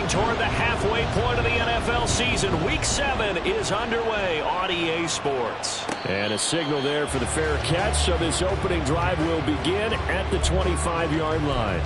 toward the halfway point of the NFL season. Week 7 is underway on EA Sports. And a signal there for the fair catch, so this opening drive will begin at the 25-yard line.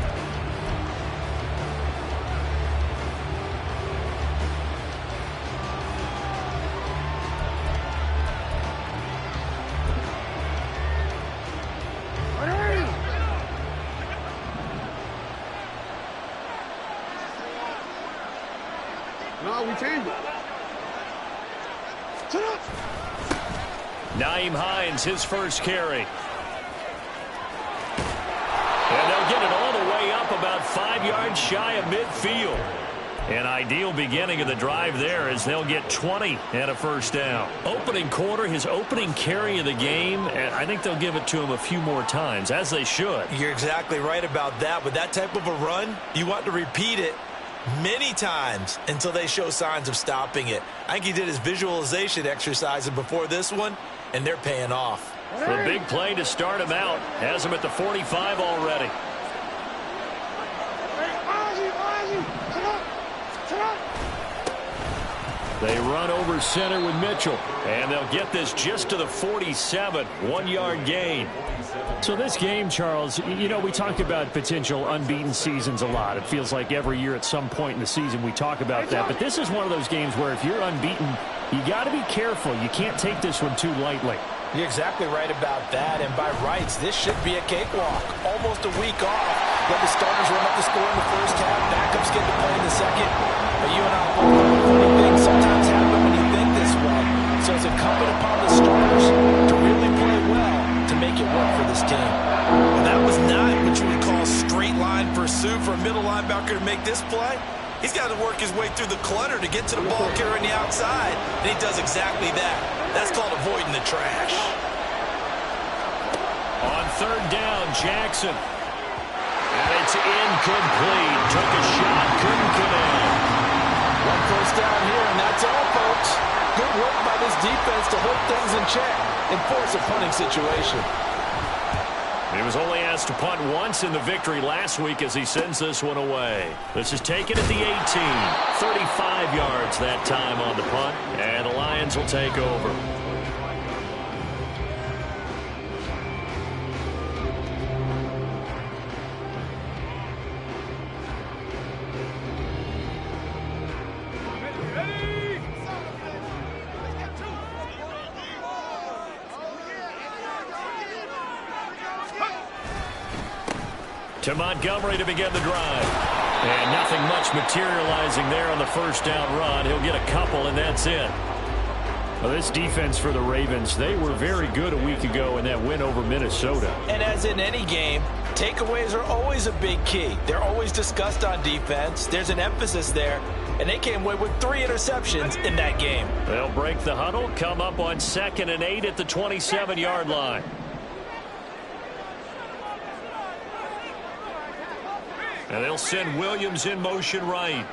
Nyheim Hines, his first carry. And they'll get it all the way up about 5 yards shy of midfield. An ideal beginning of the drive there as they'll get 20 and a first down. Opening quarter, his opening carry of the game, and I think they'll give it to him a few more times, as they should. You're exactly right about that. With that type of a run, you want to repeat it many times until they show signs of stopping it. I think he did his visualization exercises before this one, and they're paying off. The big play to start him out has him at the 45 already. They run over center with Mitchell, and they'll get this just to the 47, 1-yard gain. So this game, Charles, you know, we talk about potential unbeaten seasons a lot. It feels like every year at some point in the season we talk about that. But this is one of those games where if you're unbeaten, you got to be careful. You can't take this one too lightly. You're exactly right about that. And by rights, this should be a cakewalk. Almost a week off. Let the starters run up the score in the first half. Backups get to play in the second. But you and I both know funny things sometimes happen when you think this way. So it's incumbent upon the starters to really play well to make it work for this team. Well, that was not what you would call straight line pursuit for a middle linebacker to make this play. He's got to work his way through the clutter to get to the ball carrier on the outside, and he does exactly that. That's called avoiding the trash. On third down, Jackson. And it's incomplete. Took a shot, couldn't connect. One first down here, and that's all, folks. Good work by this defense to hold things in check and force a punting situation. He was only asked to punt once in the victory last week as he sends this one away. This is taken at the 18. 35 yards that time on the punt, and the Lions will take over. To Montgomery to begin the drive. And nothing much materializing there on the first down run. He'll get a couple, and that's it. Well, this defense for the Ravens, they were very good a week ago in that win over Minnesota. And as in any game, takeaways are always a big key. They're always discussed on defense. There's an emphasis there. And they came away with 3 interceptions in that game. They'll break the huddle, come up on 2nd and 8 at the 27-yard line. And they'll send Williams in motion right.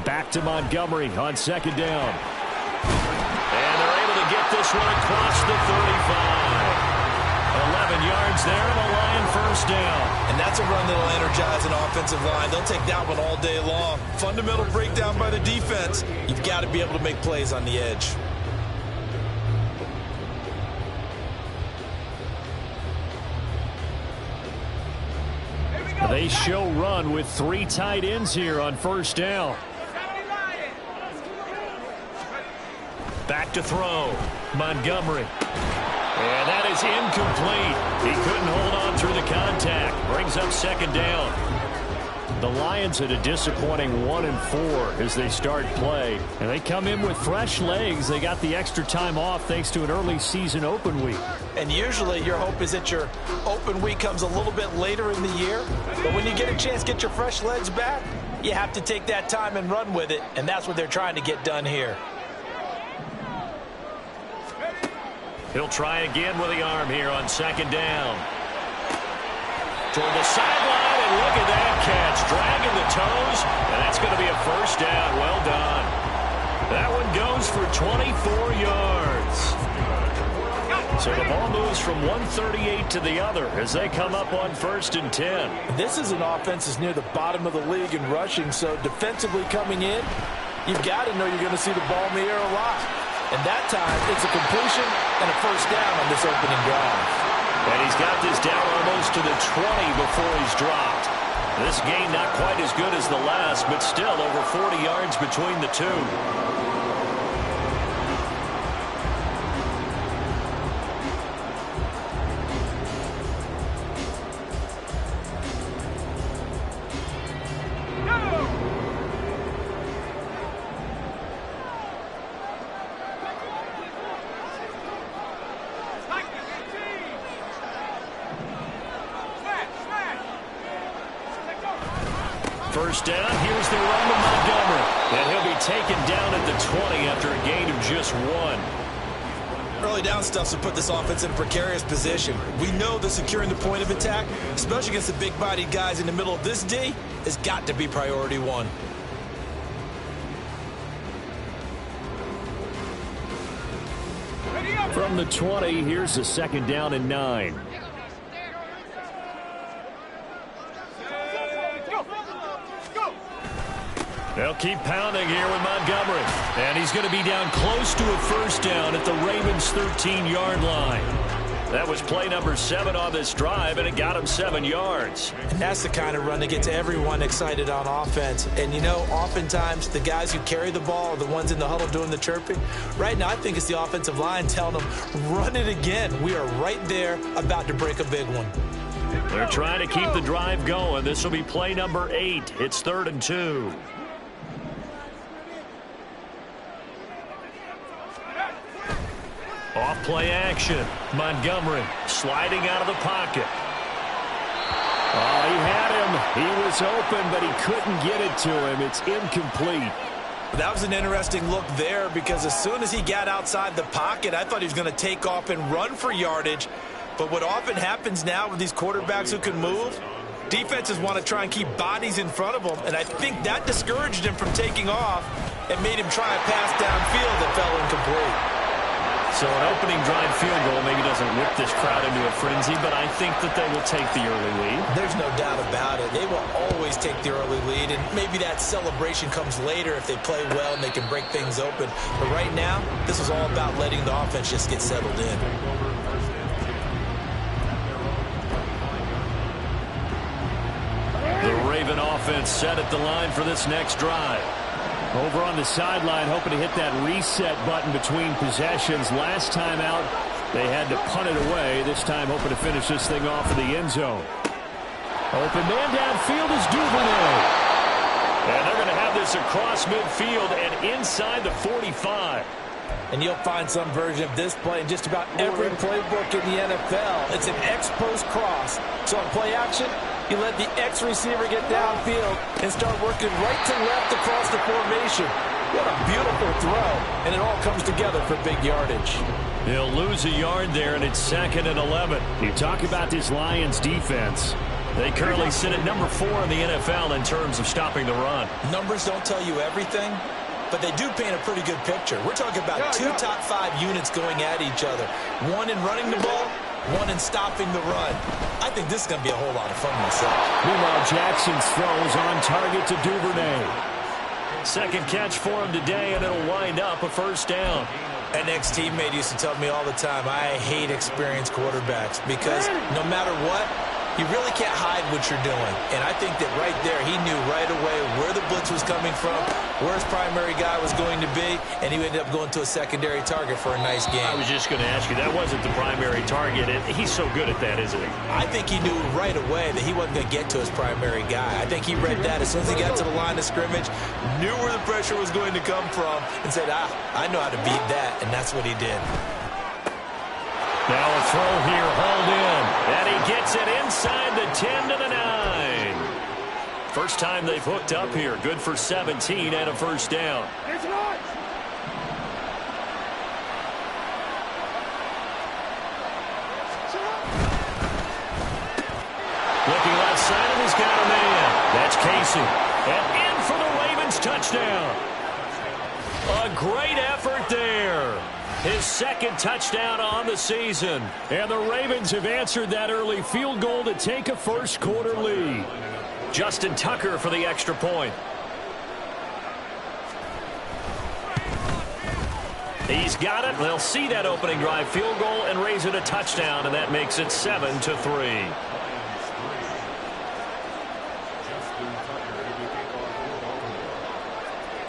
Back to Montgomery on 2nd down. And they're able to get this one across the 35. 11 yards there and a Lion first down. And that's a run that'll energize an offensive line. They'll take that one all day long. Fundamental breakdown by the defense. You've got to be able to make plays on the edge. They show run with 3 tight ends here on first down. Back to throw. Montgomery. And that is incomplete. He couldn't hold on through the contact. Brings up 2nd down. The Lions at a disappointing 1-4 as they start play. And they come in with fresh legs. They got the extra time off thanks to an early season open week. And usually your hope is that your open week comes a little bit later in the year. But when you get a chance to get your fresh legs back, you have to take that time and run with it. And that's what they're trying to get done here. He'll try again with the arm here on 2nd down. Toward the sideline, and look at that catch. Dragging the toes, and that's going to be a first down. Well done. That one goes for 24 yards. So the ball moves from 138 to the other as they come up on 1st and 10. This is an offense that's near the bottom of the league in rushing, so defensively coming in, you've got to know you're going to see the ball in the air a lot. And that time, it's a completion and a first down on this opening drive. And he's got this down almost to the 20 before he's dropped. This gain not quite as good as the last, but still over 40 yards between the two. First down, here's the run to Montgomery. And he'll be taken down at the 20 after a gain of just 1. Early down stuff to put this offense in a precarious position. We know that securing the point of attack, especially against the big-bodied guys in the middle of this D, has got to be priority one. From the 20, here's a 2nd down and 9. They'll keep pounding here with Montgomery. And he's going to be down close to a first down at the Ravens' 13-yard line. That was play number 7 on this drive, and it got him 7 yards. And that's the kind of run that gets everyone excited on offense. And, you know, oftentimes the guys who carry the ball are the ones in the huddle doing the chirping. Right now, I think it's the offensive line telling them, run it again. We are right there about to break a big one. They're trying to keep the drive going. This will be play number 8. It's 3rd and 2. Off play action. Montgomery sliding out of the pocket. Oh, he had him. He was open, but he couldn't get it to him. It's incomplete. That was an interesting look there because as soon as he got outside the pocket, I thought he was going to take off and run for yardage. But what often happens now with these quarterbacks who can move, defenses want to try and keep bodies in front of them, and I think that discouraged him from taking off and made him try a pass downfield that fell incomplete. So an opening drive field goal maybe doesn't whip this crowd into a frenzy, but I think that they will take the early lead. There's no doubt about it. They will always take the early lead, and maybe that celebration comes later if they play well and they can break things open. But right now, this is all about letting the offense just get settled in. The Raven offense set at the line for this next drive. Over on the sideline, hoping to hit that reset button between possessions. Last time out, they had to punt it away. This time, hoping to finish this thing off in the end zone. Open man downfield is Duvernay. And they're going to have this across midfield and inside the 45. And you'll find some version of this play in just about every playbook in the NFL. It's an X-post cross. So on play action, you let the X receiver get downfield and start working right to left across the formation. What a beautiful throw. And it all comes together for big yardage. They'll lose a yard there, and it's 2nd and 11. You talk about this Lions defense. They currently sit at number 4 in the NFL in terms of stopping the run. Numbers don't tell you everything, but they do paint a pretty good picture. We're talking about 2 top 5 units going at each other. One in running the ball, one in stopping the run. I think this is going to be a whole lot of fun myself. Meanwhile, Jackson's throws on target to Duvernay. Second catch for him today, and it'll wind up a first down. An ex-teammate used to tell me all the time, I hate experienced quarterbacks because no matter what, you really can't hide what you're doing. And I think that right there, he knew right away where the blitz was coming from, where his primary guy was going to be, and he ended up going to a secondary target for a nice game. I was just going to ask you, that wasn't the primary target. He's so good at that, isn't he? I think he knew right away that he wasn't going to get to his primary guy. I think he read that as soon as he got to the line of scrimmage, knew where the pressure was going to come from, and said, I know how to beat that, and that's what he did. Now a throw here, hauled in, and he gets it inside the 10 to the 9. First time they've hooked up here. Good for 17 and a first down. Looking left side, and he's got a man. That's Casey. And in for the Ravens touchdown. A great effort there. His second touchdown on the season. And the Ravens have answered that early field goal to take a first-quarter lead. Justin Tucker for the extra point. He's got it. They'll see that opening drive field goal and raise it a touchdown, and that makes it 7-3.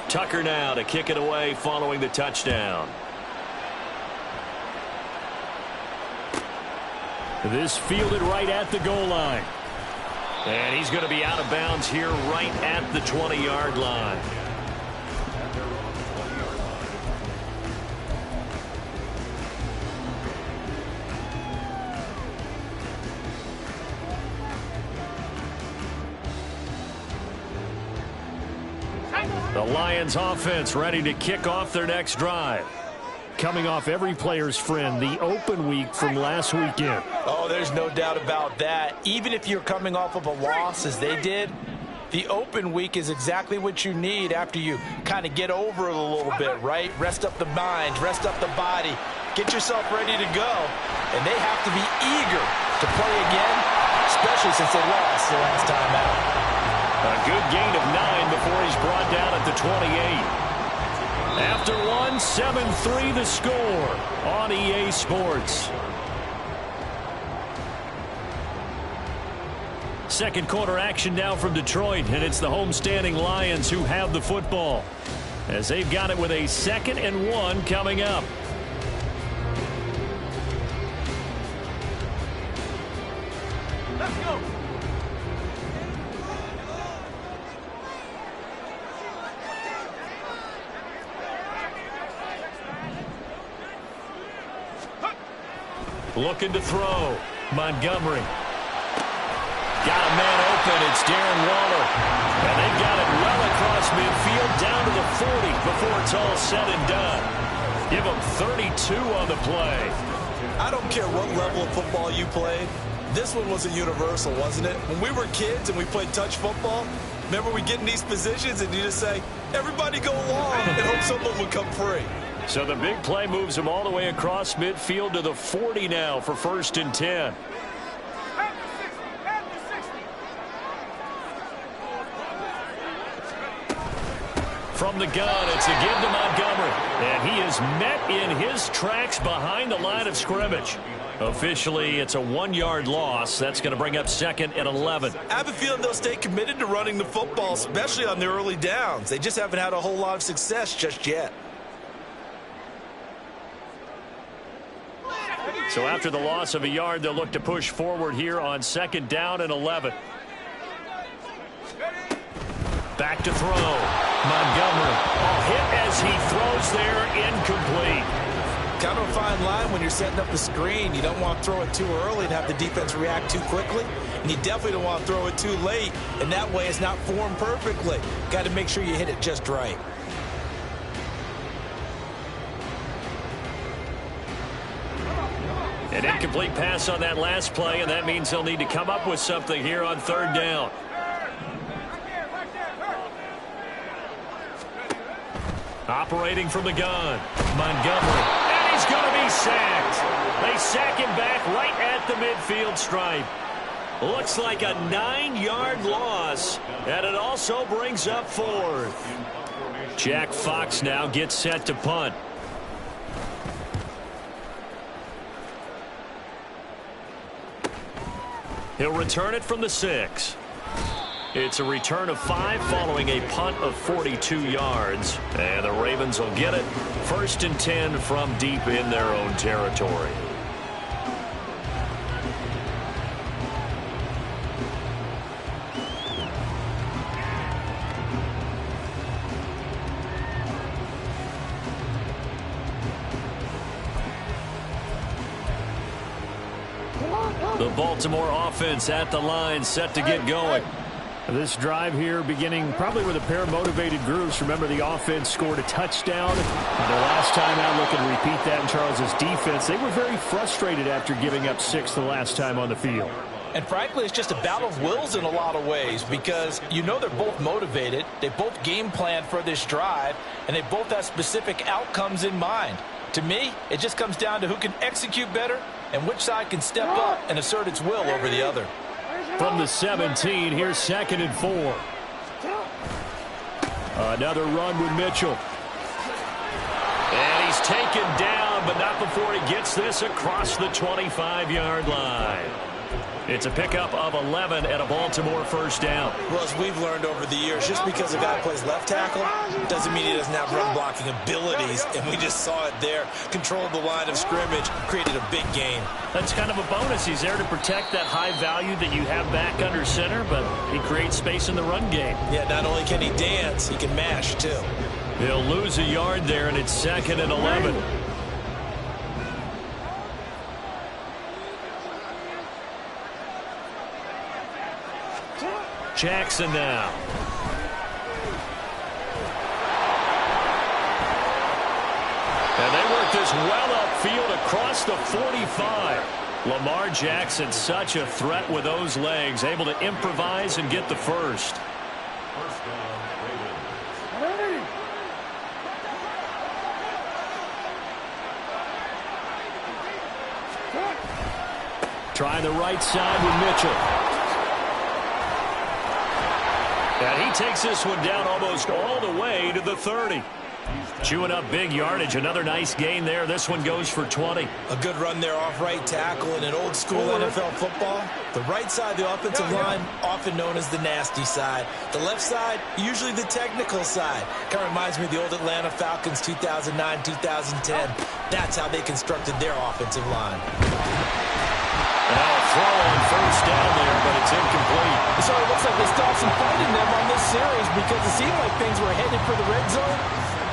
Tucker now to kick it away following the touchdown. This fielded right at the goal line. And he's going to be out of bounds here right at the 20-yard line. The Lions offense ready to kick off their next drive. Coming off every player's friend, the open week from last weekend. Oh, there's no doubt about that. Even if you're coming off of a loss as they did, the open week is exactly what you need after you kind of get over it a little bit, right? Rest up the mind, rest up the body, get yourself ready to go. And they have to be eager to play again, especially since they lost the last time out. A good gain of 9 before he's brought down at the 28. After one, 7-3 the score on EA Sports. Second quarter action now from Detroit, and it's the homestanding Lions who have the football, as they've got it with a 2nd and 1 coming up. Let's go. Looking to throw. Montgomery. Got a man open. It's Darren Waller. And they've got it well across midfield down to the 40 before it's all said and done. Give them 32 on the play. I don't care what level of football you played. This one was a universal, wasn't it? When we were kids and we played touch football, remember we get in these positions and you just say, everybody go along and hope someone would come free. So the big play moves him all the way across midfield to the 40 now for 1st and 10. From the gun, it's a give to Montgomery. And he is met in his tracks behind the line of scrimmage. Officially, it's a 1-yard loss. That's going to bring up 2nd and 11. I have a feeling they'll stay committed to running the football, especially on their early downs. They just haven't had a whole lot of success just yet. So after the loss of a yard, they'll look to push forward here on 2nd down and 11. Back to throw. Montgomery. A hit as he throws there, incomplete. Kind of a fine line when you're setting up the screen. You don't want to throw it too early and have the defense react too quickly. And you definitely don't want to throw it too late. And that way it's not formed perfectly. Got to make sure you hit it just right. An incomplete pass on that last play, and that means they'll need to come up with something here on 3rd down. Operating from the gun, Montgomery, and he's going to be sacked. They sack him back right at the midfield stripe. Looks like a 9-yard loss, and it also brings up 4th. Jack Fox now gets set to punt. He'll return it from the 6. It's a return of 5 following a punt of 42 yards. And the Ravens will get it. 1st and 10 from deep in their own territory. The Baltimore offense at the line, set to get going. This drive here beginning probably with a pair of motivated groups. Remember, the offense scored a touchdown. And the last time out, looking to repeat that in Charles's defense. They were very frustrated after giving up 6 the last time on the field. And frankly, it's just a battle of wills in a lot of ways because you know they're both motivated, they both game plan for this drive, and they both have specific outcomes in mind. To me, it just comes down to who can execute better and which side can step up and assert its will over the other. From the 17, here's 2nd and 4. Another run with Mitchell. And he's taken down, but not before he gets this across the 25-yard line. It's a pickup of 11 and a Baltimore first down. Well, as we've learned over the years, just because a guy plays left tackle doesn't mean he doesn't have run blocking abilities, and we just saw it there. Controlled the line of scrimmage, created a big gain. That's kind of a bonus. He's there to protect that high value that you have back under center, but he creates space in the run game. Yeah, not only can he dance, he can mash, too. He'll lose a yard there, and it's 2nd and 11. Jackson now. And they work this well upfield across the 45. Lamar Jackson, such a threat with those legs, able to improvise and get the first. Trying the right side with Mitchell. And he takes this one down almost all the way to the 30. Chewing up big yardage. Another nice gain there. This one goes for 20. A good run there off right tackle in an old school NFL football. The right side of the offensive line, often known as the nasty side. The left side, usually the technical side. Kind of reminds me of the old Atlanta Falcons 2009, 2010. That's how they constructed their offensive line. Now a throw on first down there, but it's incomplete. So it looks like they still have some fight in them on this series because it seemed like things were headed for the red zone.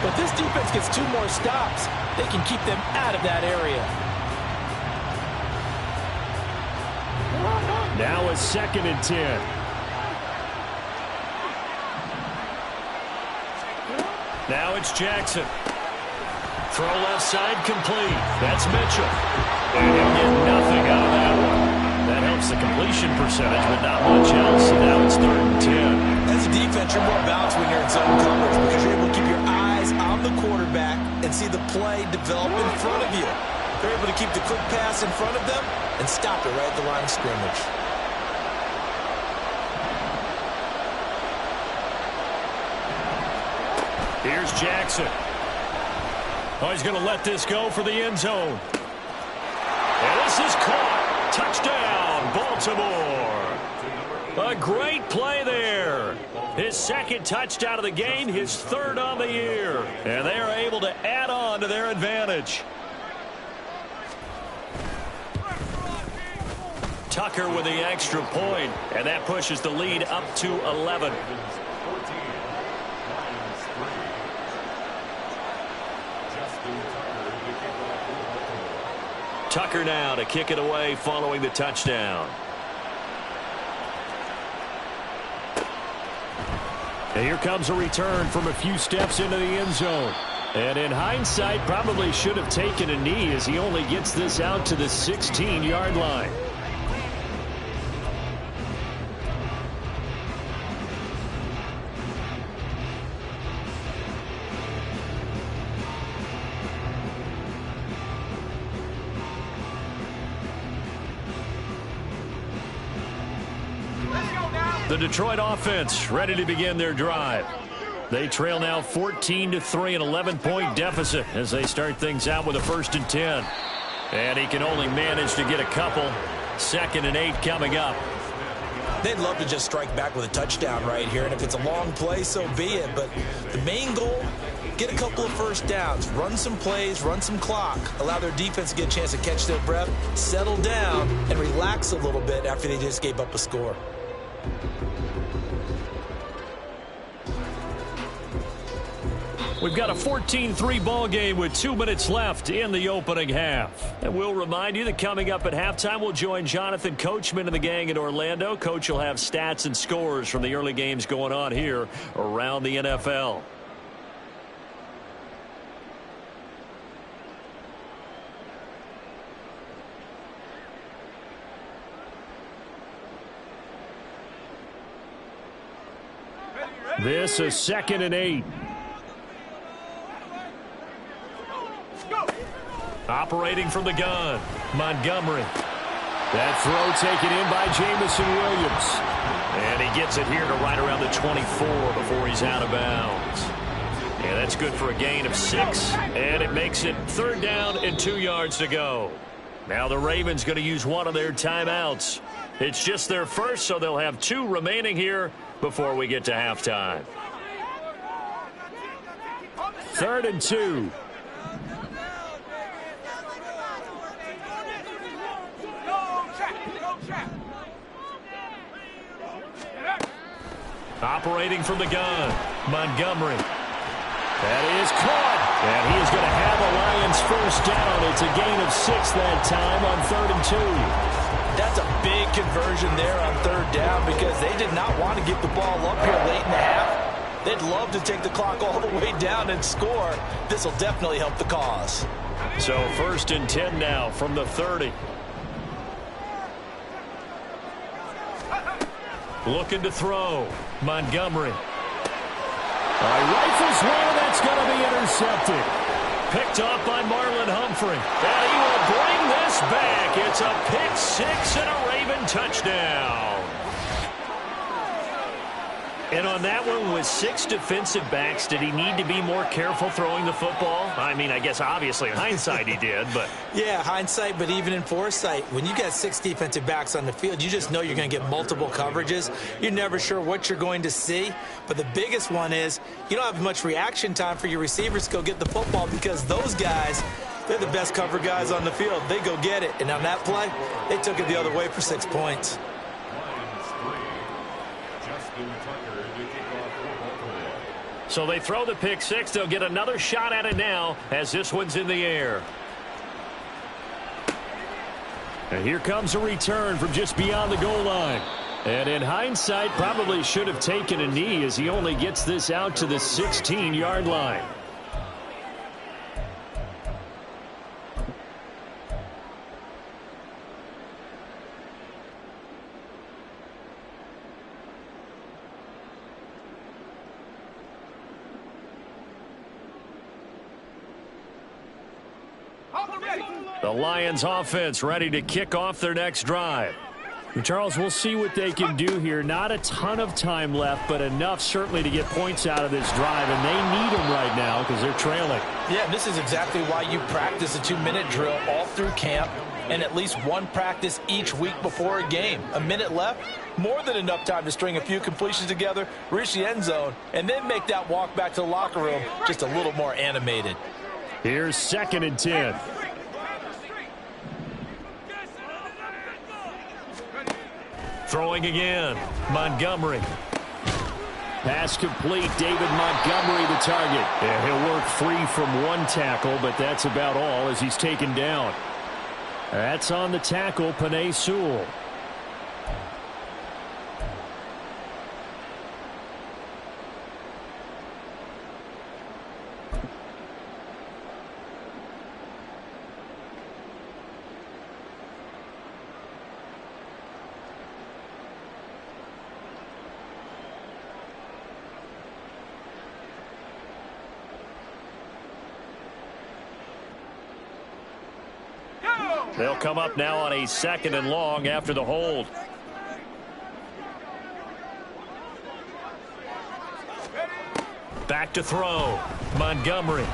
But this defense gets 2 more stops. They can keep them out of that area. Now a 2nd and 10. Now it's Jackson. Throw left side complete. That's Mitchell. And he'll get nothing out of that one. That helps the completion percentage, but not much else. And now it's 3rd and 10. As a defense, you're more balanced when you're in zone coverage because you're able to keep your eyes on the quarterback and see the play develop in front of you. They're able to keep the quick pass in front of them and stop it right at the line of scrimmage. Here's Jackson. Oh, he's going to let this go for the end zone. And this is caught. Touchdown, Baltimore. A great play there. His 2nd touchdown of the game, his 3rd on the year. And they are able to add on to their advantage. Tucker with the extra point, and that pushes the lead up to 11. Tucker now to kick it away following the touchdown. And here comes a return from a few steps into the end zone. And in hindsight, probably should have taken a knee as he only gets this out to the 16-yard line. The Detroit offense ready to begin their drive. They trail now 14-3, an 11-point deficit as they start things out with a 1st and 10. And he can only manage to get a couple. 2nd and 8 coming up. They'd love to just strike back with a touchdown right here, and if it's a long play, so be it. But the main goal, get a couple of first downs, run some plays, run some clock, allow their defense to get a chance to catch their breath, settle down, and relax a little bit after they just gave up a score. We've got a 14-3 ball game with 2 minutes left in the opening half. And we'll remind you that coming up at halftime, we'll join Jonathan Coachman and the gang in Orlando. Coach will have stats and scores from the early games going on here around the NFL. This is 2nd and 8. Operating from the gun, Montgomery. That throw taken in by Jameson Williams. And he gets it here to right around the 24 before he's out of bounds. And that's good for a gain of 6. And it makes it 3rd down and 2 yards to go. Now the Ravens going to use one of their timeouts. It's just their first, so they'll have 2 remaining here before we get to halftime. 3rd and 2. Operating from the gun, Montgomery. That is caught. And he is going to have a Lions first down. It's a gain of 6 that time on 3rd and 2. That's a big conversion there on 3rd down because they did not want to give the ball up here late in the half. They'd love to take the clock all the way down and score. This will definitely help the cause. So 1st and 10 now from the 30. Looking to throw. Montgomery. Rifles one, that's going to be intercepted. Picked off by Marlon Humphrey. And he will bring this back. It's a pick 6 and a Raven touchdown. And on that one, with 6 defensive backs, did he need to be more careful throwing the football? I mean, I guess obviously in hindsight he did, but... Yeah, hindsight, but even in foresight, when you got 6 defensive backs on the field, you just know you're going to get multiple coverages. You're never sure what you're going to see. But the biggest one is you don't have much reaction time for your receivers to go get the football because those guys, they're the best cover guys on the field. They go get it. And on that play, they took it the other way for 6 points. So they throw the pick 6. They'll get another shot at it now as this one's in the air. And here comes a return from just beyond the goal line. And in hindsight, probably should have taken a knee as he only gets this out to the 16-yard line. The Lions offense ready to kick off their next drive. Charles, we'll see what they can do here. Not a ton of time left, but enough certainly to get points out of this drive, and they need them right now because they're trailing. Yeah, this is exactly why you practice a 2-minute drill all through camp and at least one practice each week before a game. A minute left, more than enough time to string a few completions together, reach the end zone, and then make that walk back to the locker room just a little more animated. Here's 2nd and 10. Throwing again, Montgomery. Pass complete, David Montgomery the target. And he'll work free from one tackle, but that's about all as he's taken down. That's on the tackle, Penei Sewell. They'll come up now on a 2nd and long after the hold. Back to throw. Montgomery.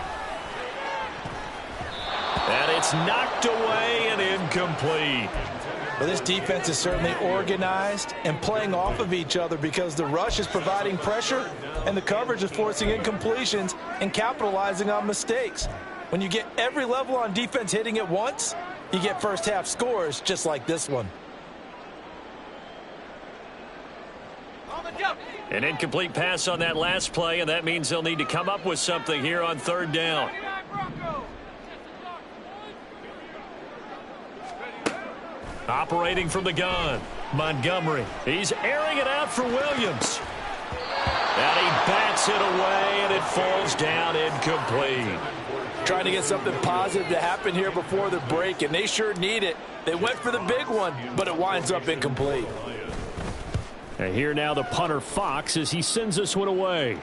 And it's knocked away and incomplete. Well, this defense is certainly organized and playing off of each other because the rush is providing pressure and the coverage is forcing incompletions and capitalizing on mistakes. When you get every level on defense hitting at once, you get first half scores just like this one. An incomplete pass on that last play, and that means they'll need to come up with something here on 3rd down. Operating from the gun, Montgomery. He's airing it out for Williams. And he bats it away, and it falls down incomplete. Trying to get something positive to happen here before the break, and they sure need it. They went for the big one, but it winds up incomplete. And here now the punter Fox as he sends this one away.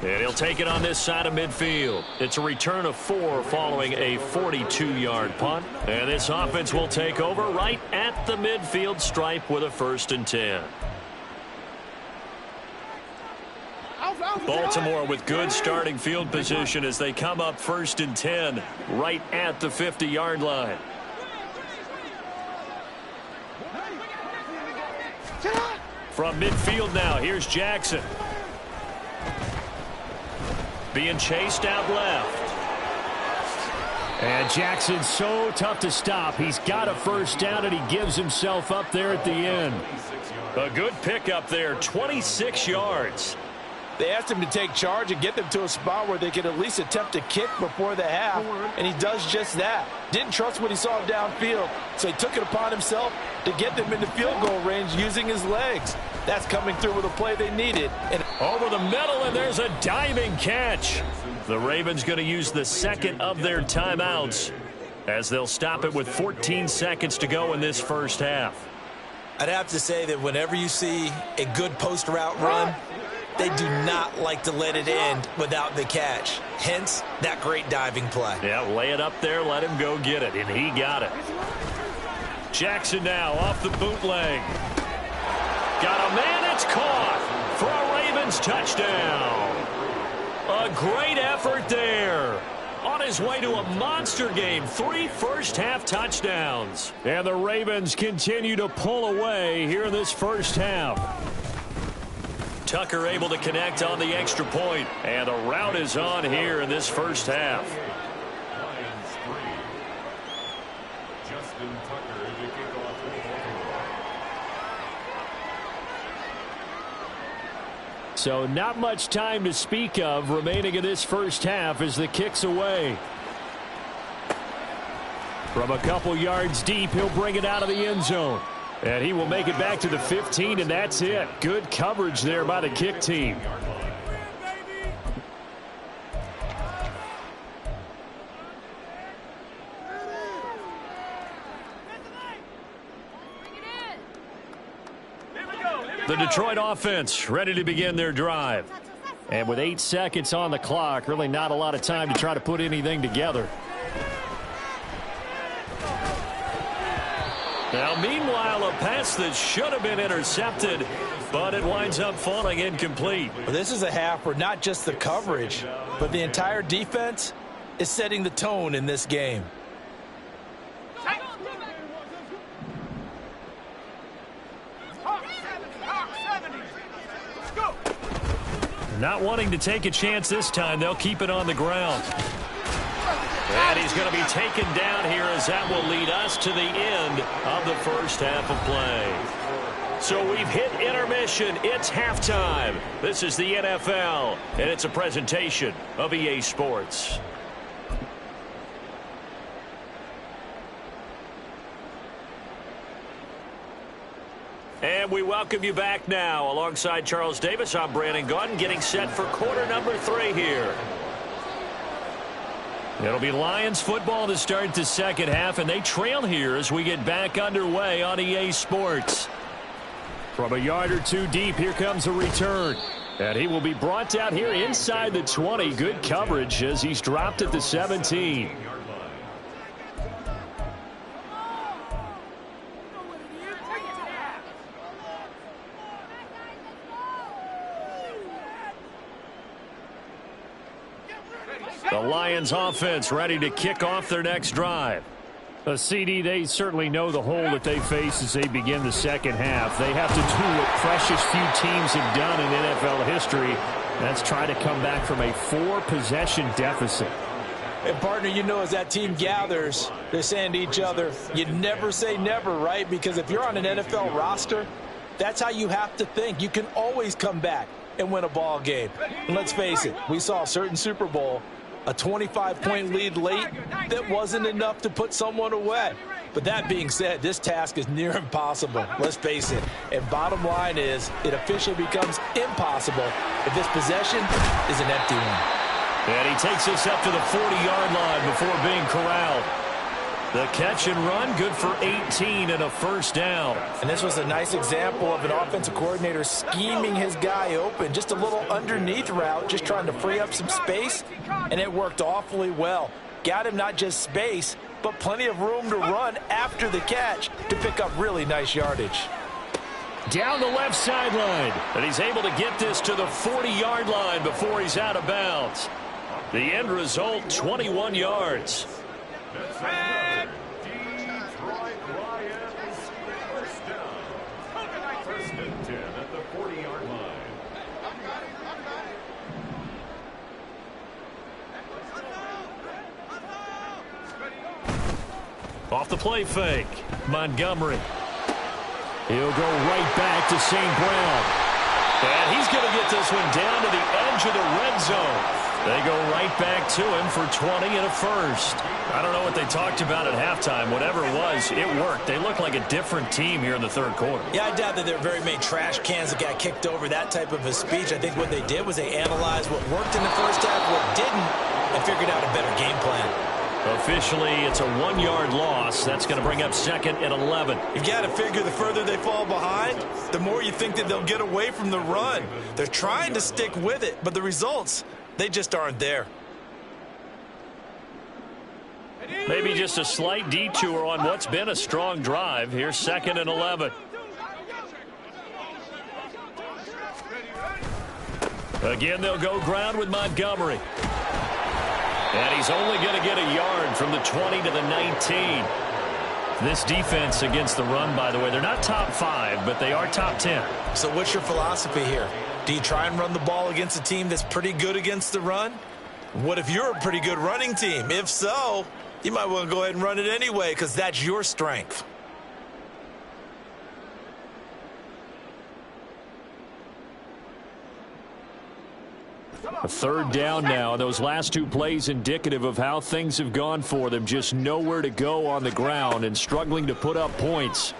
And he'll take it on this side of midfield. It's a return of 4 following a 42-yard punt. And this offense will take over right at the midfield stripe with a 1st and 10. Baltimore with good starting field position as they come up 1st and 10 right at the 50-yard line. From midfield now, here's Jackson. Being chased out left. And Jackson's so tough to stop. He's got a 1st down, and he gives himself up there at the end. A good pickup there, 26 yards. They asked him to take charge and get them to a spot where they could at least attempt to kick before the half, and he does just that. Didn't trust what he saw downfield, so he took it upon himself to get them into field goal range using his legs. That's coming through with a play they needed. And over the middle, and there's a diving catch. The Ravens going to use the 2nd of their timeouts as they'll stop it with 14 seconds to go in this 1st half. I'd have to say that whenever you see a good post route run, they do not like to let it end without the catch. Hence, that great diving play. Yeah, lay it up there, let him go get it, and he got it. Jackson now off the bootleg. Got a man, it's caught for a Ravens touchdown. A great effort there. On his way to a monster game, 3 first-half touchdowns. And the Ravens continue to pull away here in this 1st half. Tucker able to connect on the extra point, and the route is on here in this 1st half. Lions 3. Justin Tucker to kick off for Baltimore. So not much time to speak of remaining in this 1st half as the kick's away. From a couple yards deep, he'll bring it out of the end zone. And he will make it back to the 15, and that's it. Good coverage there by the kick team. The Detroit offense ready to begin their drive. And with 8 seconds on the clock, really not a lot of time to try to put anything together. Now, meanwhile, a pass that should have been intercepted, but it winds up falling incomplete. Well, this is a half where not just the coverage, but the entire defense is setting the tone in this game. Not wanting to take a chance this time, they'll keep it on the ground. And he's going to be taken down here as that will lead us to the end of the 1st half of play. So we've hit intermission. It's halftime. This is the NFL, and it's a presentation of EA Sports. And we welcome you back now. Alongside Charles Davis, I'm Brandon Gaudin, getting set for quarter number 3 here. It'll be Lions football to start the 2nd half, and they trail here as we get back underway on EA Sports. From a yard or 2 deep, here comes a return. And he will be brought down here inside the 20. Good coverage as he's dropped at the 17. The Lions offense ready to kick off their next drive. CD, they certainly know the hole that they face as they begin the 2nd half. They have to do what precious few teams have done in NFL history. That's try to come back from a 4-possession deficit. And, partner, you know, as that team gathers, they're saying to each other, you never say never, right? Because if you're on an NFL roster, that's how you have to think. You can always come back and win a ball game. And let's face it, we saw a certain Super Bowl, a 25-point lead late that wasn't enough to put someone away. But that being said, this task is near impossible. Let's face it. And bottom line is, it officially becomes impossible if this possession is an empty one. And he takes us up to the 40-yard line before being corralled. The catch and run, good for 18 and a first down. And this was a nice example of an offensive coordinator scheming his guy open. Just a little underneath route, just trying to free up some space, and it worked awfully well. Got him not just space, but plenty of room to run after the catch to pick up really nice yardage. Down the left sideline. And he's able to get this to the 40-yard line before he's out of bounds. The end result, 21 yards. Detroit Lions first down. First and 10 at the 40-yard line. Off the play fake, Montgomery. He'll go right back to St. Brown. And he's going to get this one down to the edge of the red zone. They go right back to him for 20 and a first. I don't know what they talked about at halftime. Whatever it was, it worked. They look like a different team here in the third quarter. Yeah, I doubt that there are very many trash cans that got kicked over, that type of a speech. I think what they did was they analyzed what worked in the first half, what didn't, and figured out a better game plan. Officially, it's a 1-yard loss. That's going to bring up second and 11. You've got to figure the further they fall behind, the more you think that they'll get away from the run. They're trying to stick with it, but the results, they just aren't there. Maybe just a slight detour on what's been a strong drive. Here's second and 11. Again, they'll go ground with Montgomery. And he's only going to get a yard from the 20 to the 19. This defense against the run, by the way, they're not top 5, but they are top 10. So what's your philosophy here? Do you try and run the ball against a team that's pretty good against the run? What if you're a pretty good running team? If so, you might want to go ahead and run it anyway because that's your strength. A third down now. Those last two plays indicative of how things have gone for them. Just nowhere to go on the ground and struggling to put up points.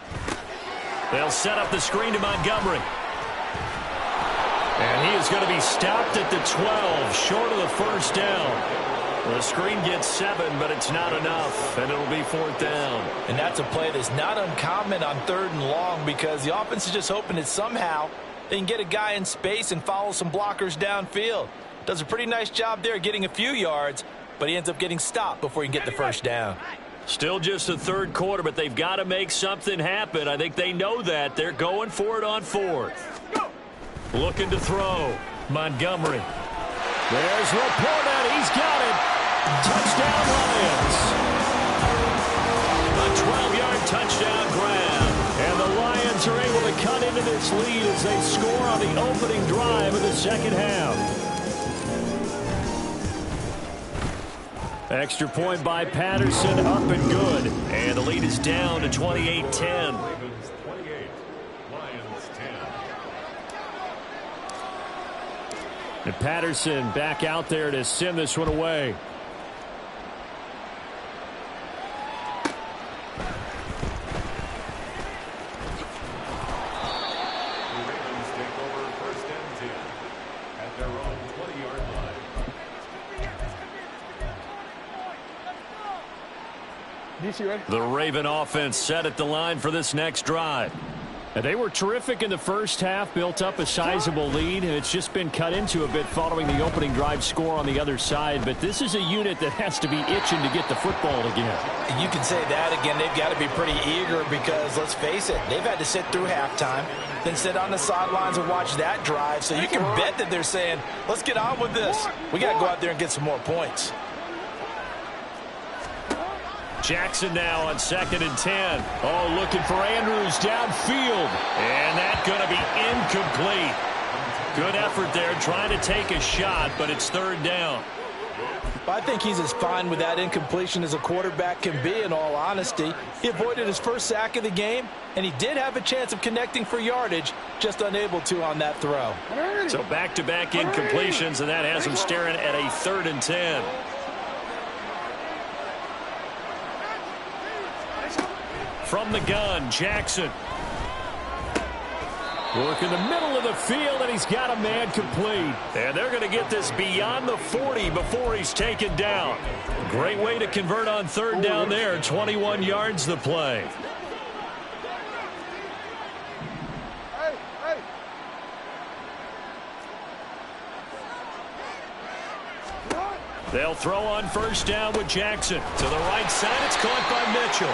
They'll set up the screen to Montgomery. And he is going to be stopped at the 12, short of the first down. The screen gets 7, but it's not enough, and it'll be fourth down. And that's a play that's not uncommon on third and long because the offense is just hoping that somehow they can get a guy in space and follow some blockers downfield. Does a pretty nice job there getting a few yards, but he ends up getting stopped before he can get the first down. Still just the third quarter, but they've got to make something happen. I think they know that. They're going for it on fourth. Looking to throw. Montgomery. There's Laporta. He's got it. Touchdown, Lions. A 12-yard touchdown grab. And the Lions are able to cut into this lead as they score on the opening drive of the second half. Extra point by Patterson, up and good. And the lead is down to 28-10. Ravens 28, Lions 10. And Patterson back out there to send this one away. The Ravens take over first and 10 at their own 20-yard line. The Raven offense set at the line for this next drive. And they were terrific in the first half, built up a sizable lead, and it's just been cut into a bit following the opening drive score on the other side. But this is a unit that has to be itching to get the football again. You can say that again. They've got to be pretty eager because, let's face it, they've had to sit through halftime, then sit on the sidelines and watch that drive. So you can bet that they're saying, let's get on with this. We got to go out there and get some more points. Jackson now on second and 10. Oh, looking for Andrews downfield. And that's going to be incomplete. Good effort there trying to take a shot, but it's third down. I think he's as fine with that incompletion as a quarterback can be, in all honesty. He avoided his first sack of the game, and he did have a chance of connecting for yardage, just unable to on that throw. So back-to-back incompletions, and that has him staring at a third and 10. From the gun, Jackson. Working the middle of the field, and he's got a man complete. And they're going to get this beyond the 40 before he's taken down. Great way to convert on third down there. 21 yards the play. They'll throw on first down with Jackson. To the right side, it's caught by Mitchell.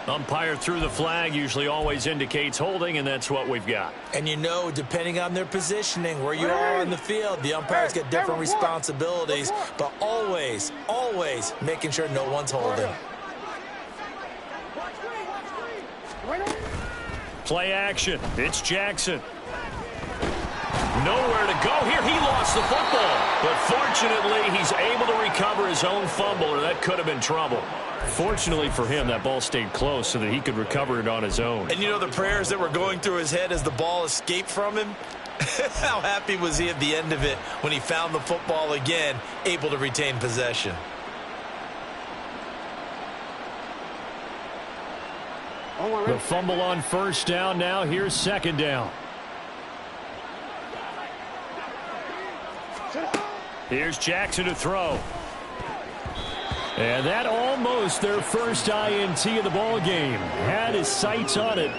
Umpire threw the flag, usually always indicates holding, and that's what we've got. And you know, depending on their positioning, where you are on the field, the umpires get different responsibilities, but always, always making sure no one's holding. Play action. It's Jackson. Nowhere to go here. He lost the football. But fortunately, he's able to recover his own fumble, or that could have been trouble. Fortunately for him, that ball stayed close so that he could recover it on his own. And you know the prayers that were going through his head as the ball escaped from him? How happy was he at the end of it when he found the football again, able to retain possession? The fumble on first down. Now here's second down. Here's Jackson to throw. And that almost their first INT of the ball game. Had his sights on it,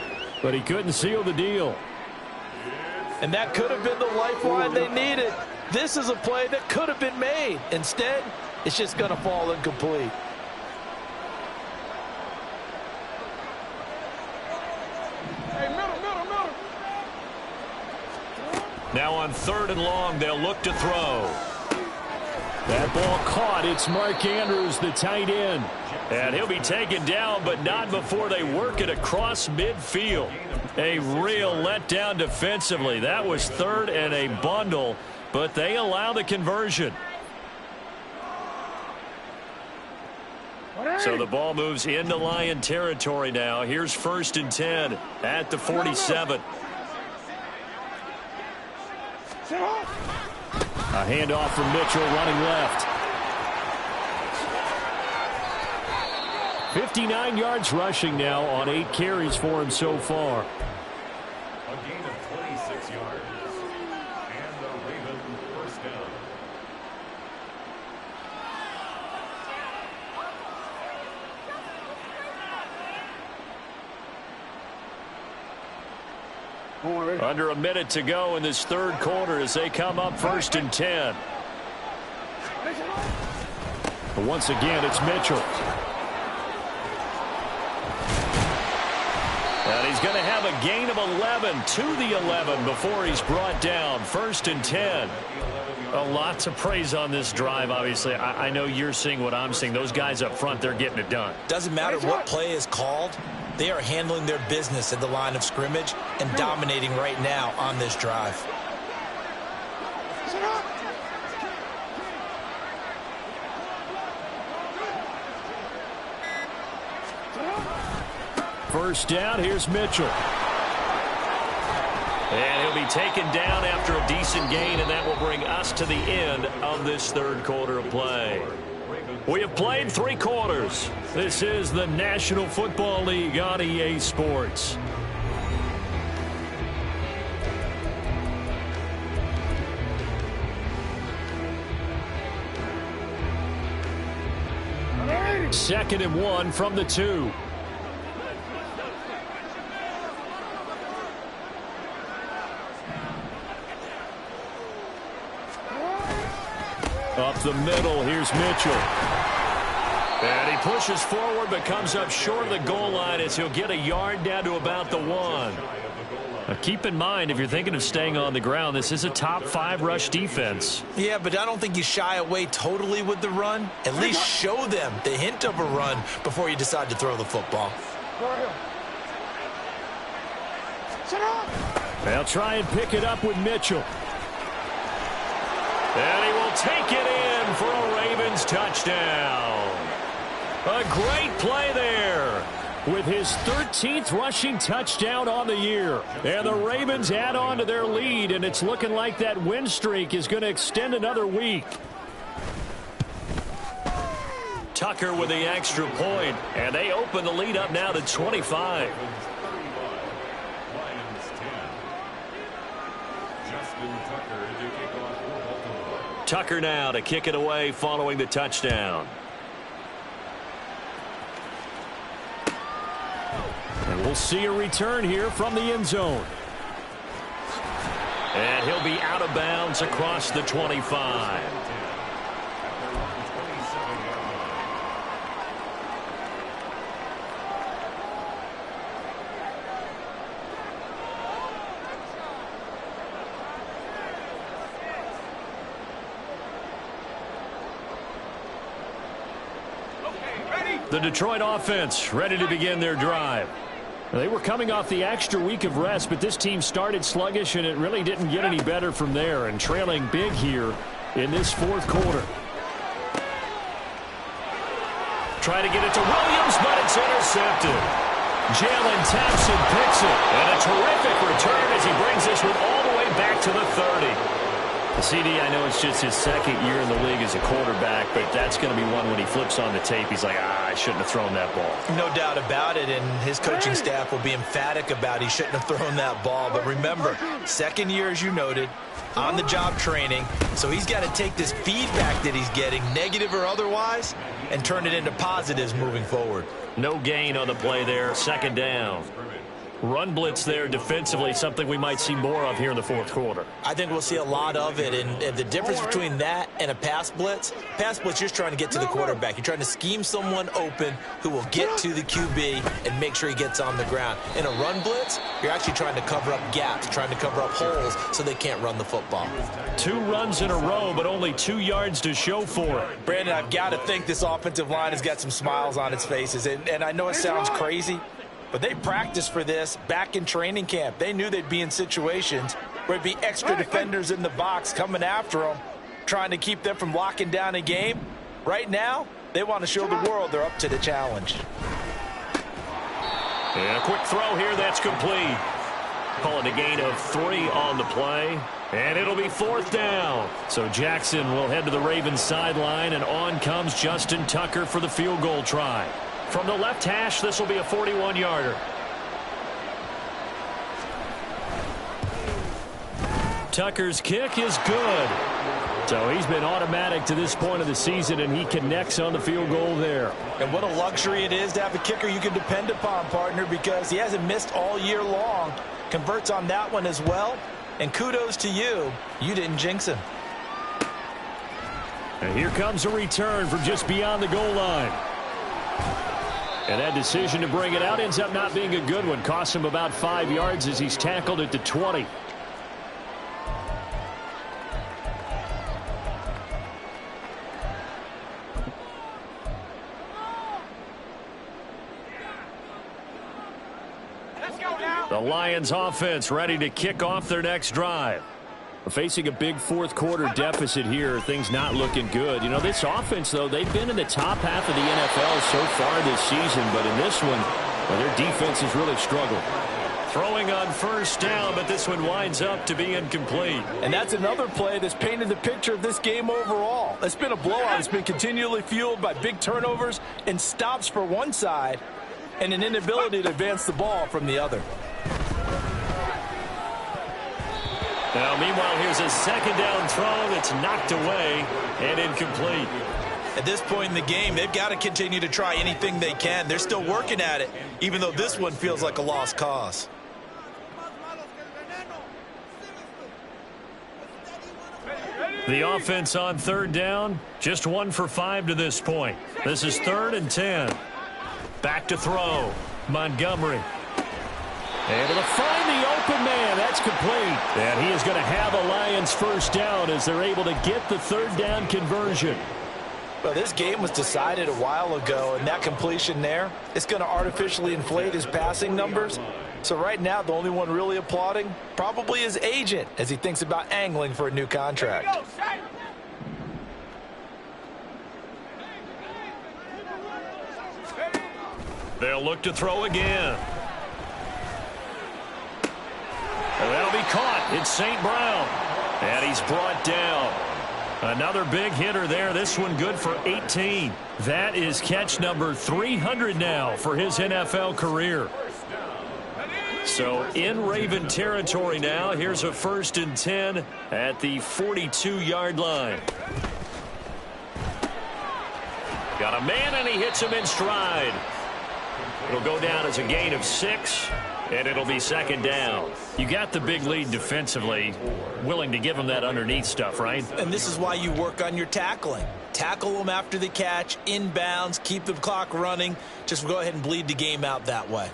but he couldn't seal the deal. And that could have been the lifeline they needed. This is a play that could have been made. Instead, it's just going to fall incomplete. Now on third and long, they'll look to throw. That ball caught. It's Mark Andrews, the tight end. And he'll be taken down, but not before they work it across midfield. A real letdown defensively. That was third and a bundle, but they allow the conversion. So the ball moves into Lion territory now. Here's first and 10 at the 47. A handoff from Mitchell running left. 59 yards rushing now on 8 carries for him so far. A gain of 26 yards. And the Ravens first down. Under a minute to go in this third quarter as they come up first and 10. But once again, it's Mitchell. And he's going to have a gain of 11 to the 11 before he's brought down. First and 10. A lot to praise on this drive, obviously. I know you're seeing what I'm seeing. Those guys up front, they're getting it done. Doesn't matter what play is called. They are handling their business at the line of scrimmage and dominating right now on this drive. First down, here's Mitchell. And he'll be taken down after a decent gain, and that will bring us to the end of this third quarter of play. We have played 3 quarters. This is the National Football League on EA Sports. Second and 1 from the 2. Up the middle, here's Mitchell. And he pushes forward but comes up short of the goal line as he'll get a yard down to about the 1. Now keep in mind, if you're thinking of staying on the ground, this is a top 5 rush defense. Yeah, but I don't think you shy away totally with the run. At least show them the hint of a run before you decide to throw the football. They'll try and pick it up with Mitchell. And he will take it in for a Ravens touchdown. A great play there. With his 13th rushing touchdown on the year. And the Ravens add on to their lead, and it's looking like that win streak is going to extend another week. Tucker with the extra point, and they open the lead up now to 25. Lions 10. Justin Tucker to kick off for Baltimore. Tucker now to kick it away following the touchdown. And we'll see a return here from the end zone. And he'll be out of bounds across the 25. The Detroit offense ready to begin their drive. They were coming off the extra week of rest, but this team started sluggish, and it really didn't get any better from there, and trailing big here in this fourth quarter. Try to get it to Williams, but it's intercepted. Jalen taps and picks it. And a terrific return as he brings this one all the way back to the 30. CD, I know it's just his second year in the league as a quarterback, but that's going to be one when he flips on the tape. He's like, I shouldn't have thrown that ball. No doubt about it, and his coaching staff will be emphatic about he shouldn't have thrown that ball. But remember, second year, as you noted, on-the-job training, so he's got to take this feedback that he's getting, negative or otherwise, and turn it into positives moving forward. No gain on the play there, second down. Run blitz there defensively, something we might see more of here in the fourth quarter. I think we'll see a lot of it, and the difference between that and a pass blitz, you're just trying to get to the quarterback. You're trying to scheme someone open who will get to the QB and make sure he gets on the ground. In a run blitz, you're actually trying to cover up gaps, trying to cover up holes so they can't run the football. 2 runs in a row, but only 2 yards to show for it. Brandon, I've got to think this offensive line has got some smiles on its faces, and I know it sounds crazy, but they practiced for this back in training camp. They knew they'd be in situations where it'd be extra defenders in the box coming after them, trying to keep them from locking down a game. Right now, they want to show the world they're up to the challenge. And a quick throw here, that's complete. Calling a gain of 3 on the play. And it'll be 4th down. So Jackson will head to the Ravens sideline, and on comes Justin Tucker for the field goal try. From the left hash, this will be a 41-yarder. Tucker's kick is good. So he's been automatic to this point of the season, and he connects on the field goal there. And what a luxury it is to have a kicker you can depend upon, partner, because he hasn't missed all year long. Converts on that one as well. And kudos to you. You didn't jinx him. And here comes a return from just beyond the goal line. And that decision to bring it out ends up not being a good one. Costs him about 5 yards as he's tackled at the 20. The Lions offense ready to kick off their next drive. Facing a big fourth quarter deficit here, things not looking good. You know, this offense, though, they've been in the top half of the NFL so far this season, but in this one, well, their defense has really struggled. Throwing on 1st down, but this one winds up to be incomplete. And that's another play that's painted the picture of this game overall. It's been a blowout. It's been continually fueled by big turnovers and stops for one side and an inability to advance the ball from the other. Now, meanwhile, here's a 2nd down throw that's knocked away and incomplete. At this point in the game, they've got to continue to try anything they can. They're still working at it, even though this one feels like a lost cause. The offense on 3rd down, just 1 for 5 to this point. This is 3rd and 10. Back to throw. Montgomery. Able to find the open man. That's complete. And he is going to have a Lions 1st down as they're able to get the 3rd down conversion. Well, this game was decided a while ago, and that completion there, it's going to artificially inflate his passing numbers. So right now, the only one really applauding probably his agent as he thinks about angling for a new contract. They'll look to throw again. And that'll be caught. It's St. Brown. And he's brought down. Another big hitter there. This one good for 18. That is catch number 300 now for his NFL career. So in Raven territory now. Here's a 1st and 10 at the 42-yard line. Got a man, and he hits him in stride. It'll go down as a gain of 6, and it'll be 2nd down. You got the big lead defensively, willing to give him that underneath stuff, right? And this is why you work on your tackling. Tackle them after the catch, inbounds, keep the clock running. Just go ahead and bleed the game out that way.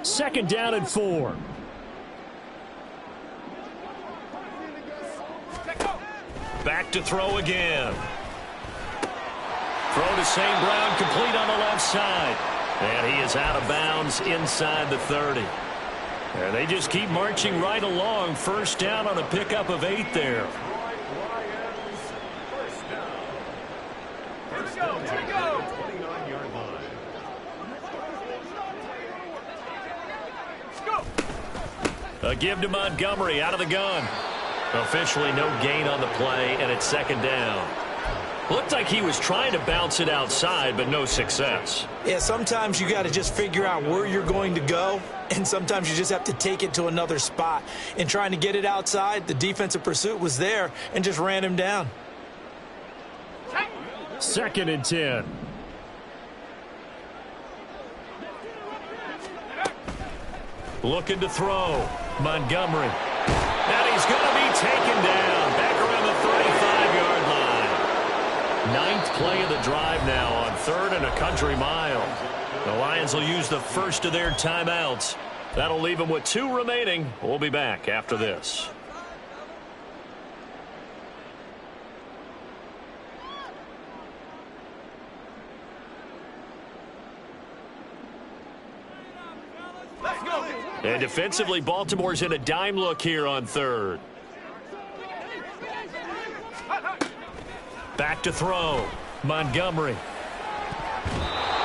Second down and 4. Back to throw again. Throw to St. Brown, complete on the left side. And he is out of bounds inside the 30. And they just keep marching right along. 1st down on a pickup of 8 there. A give to Montgomery out of the gun. Officially no gain on the play, and it's 2nd down. Looked like he was trying to bounce it outside, but no success. Yeah, sometimes you got to just figure out where you're going to go, and sometimes you just have to take it to another spot. In trying to get it outside, the defensive pursuit was there and just ran him down. 2nd and 10. Looking to throw. Montgomery. And he's going to be taken down. Back around the 35-yard line. 9th play of the drive now on 3rd and a country mile. The Lions will use the first of their timeouts. That'll leave them with 2 remaining. We'll be back after this. And defensively, Baltimore's in a dime look here on 3rd. Back to throw. Montgomery.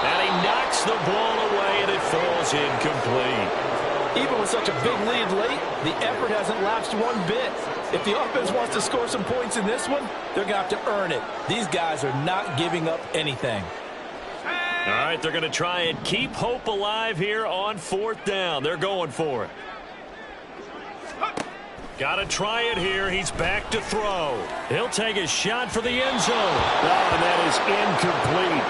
And he knocks the ball away, and it falls incomplete. Even with such a big lead late, the effort hasn't lapsed one bit. If the offense wants to score some points in this one, they're going to have to earn it. These guys are not giving up anything. All right, they're going to try and keep hope alive here on 4th down. They're going for it. Got to try it here. He's back to throw. He'll take a shot for the end zone. Oh, and that is incomplete.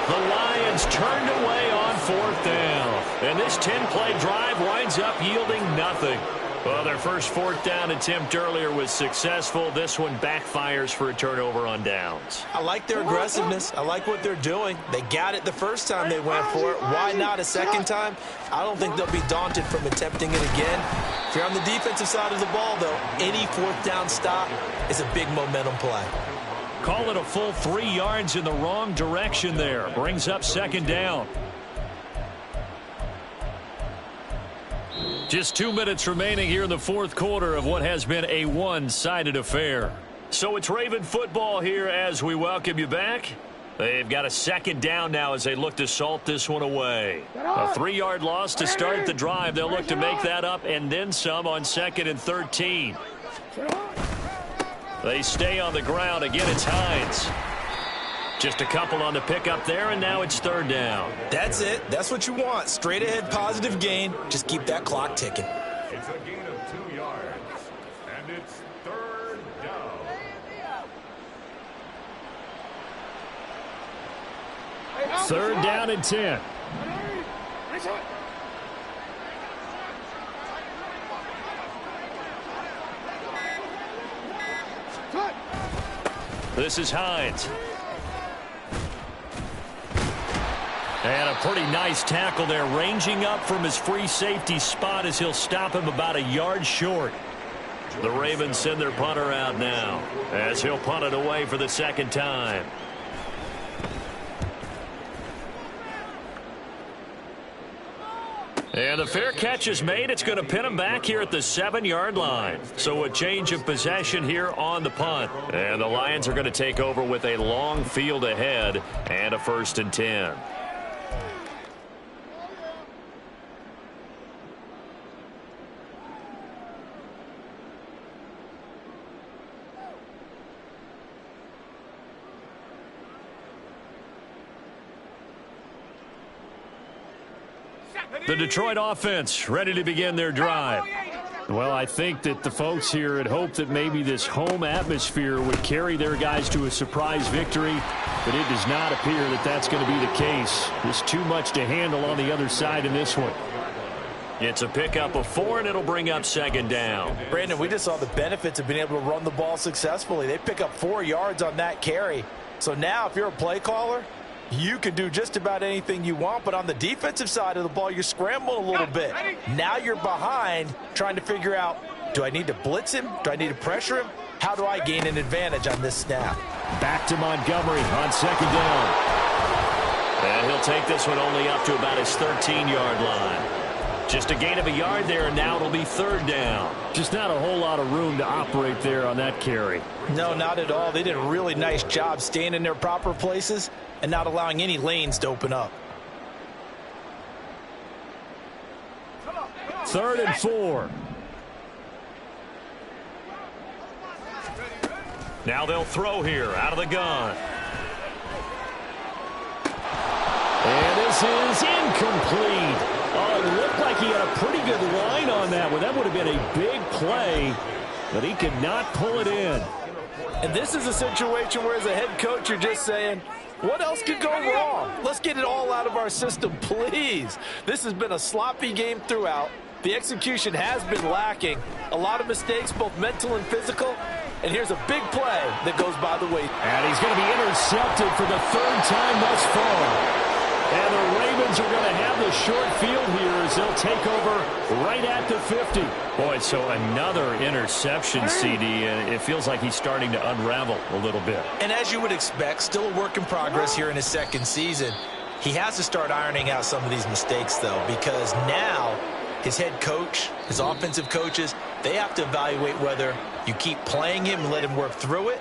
The Lions turned away on 4th down. And this 10-play drive winds up yielding nothing. Well, their first 4th down attempt earlier was successful. This one backfires for a turnover on downs. I like their aggressiveness. I like what they're doing. They got it the first time they went for it. Why not a second time? I don't think they'll be daunted from attempting it again. If you're on the defensive side of the ball, though, any 4th down stop is a big momentum play. Call it a full 3 yards in the wrong direction there. Brings up 2nd down. Just 2 minutes remaining here in the 4th quarter of what has been a one-sided affair. So it's Raven football here as we welcome you back. They've got a 2nd down now as they look to salt this one away. A 3-yard loss to start the drive. They'll look to make that up and then some on 2nd and 13. They stay on the ground. Again, it's Hines. Just a couple on the pickup there, and now it's 3rd down. That's it. That's what you want. Straight ahead, positive gain. Just keep that clock ticking. It's a gain of 2 yards, and it's 3rd down. Third down and 10. This is Hines. And a pretty nice tackle there, ranging up from his free safety spot as he'll stop him about a yard short. The Ravens send their punter out now as he'll punt it away for the 2nd time. And the fair catch is made. It's going to pin him back here at the 7-yard line. So a change of possession here on the punt. And the Lions are going to take over with a long field ahead and a 1st and 10. The Detroit offense ready to begin their drive. Well, I think that the folks here had hoped that maybe this home atmosphere would carry their guys to a surprise victory, but it does not appear that that's going to be the case. There's too much to handle on the other side in this one. It's a pickup of 4, and it'll bring up second down. Brandon, we just saw the benefits of being able to run the ball successfully. They pick up 4 yards on that carry. So now if you're a play caller, you can do just about anything you want, but on the defensive side of the ball, you're scrambling a little bit. Now you're behind trying to figure out, do I need to blitz him? Do I need to pressure him? How do I gain an advantage on this snap? Back to Montgomery on second down. And he'll take this one only up to about his 13-yard line. Just a gain of a yard there, and now it'll be third down. Just not a whole lot of room to operate there on that carry. No, not at all. They did a really nice job staying in their proper places and not allowing any lanes to open up. 3rd and 4. Now they'll throw here out of the gun. And this is incomplete. Oh, it looked like he had a pretty good line on that one. That would have been a big play, but he could not pull it in. And this is a situation where as a head coach, you're just saying, what else could go wrong? Let's get it all out of our system, please. This has been a sloppy game throughout. The execution has been lacking. A lot of mistakes, both mental and physical. And here's a big play that goes by the way. And he's going to be intercepted for the 3rd time thus far. And the Ravens are going to have the short field here as they'll take over right at the 50. Boy, so another interception, CD, and it feels like he's starting to unravel a little bit. And as you would expect, still a work in progress here in his 2nd season. He has to start ironing out some of these mistakes, though, because now his head coach, his offensive coaches, they have to evaluate whether you keep playing him and let him work through it,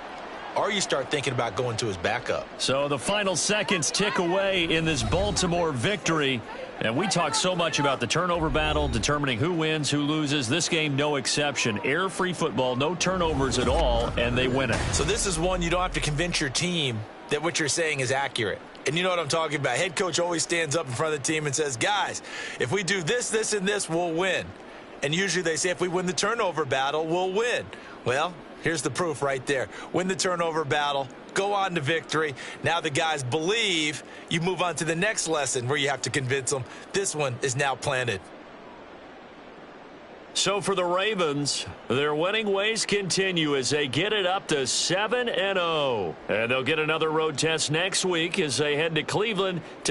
or you start thinking about going to his backup. So the final seconds tick away in this Baltimore victory. And we talk so much about the turnover battle, determining who wins, who loses. This game, no exception. Air-free football, no turnovers at all, and they win it. So this is one you don't have to convince your team that what you're saying is accurate. And you know what I'm talking about. Head coach always stands up in front of the team and says, guys, if we do this, this, and this, we'll win. And usually they say if we win the turnover battle, we'll win. Well, here's the proof right there. Win the turnover battle, go on to victory. Now the guys believe. You move on to the next lesson where you have to convince them. This one is now planted. So for the Ravens, their winning ways continue as they get it up to 7-0. And they'll get another road test next week as they head to Cleveland to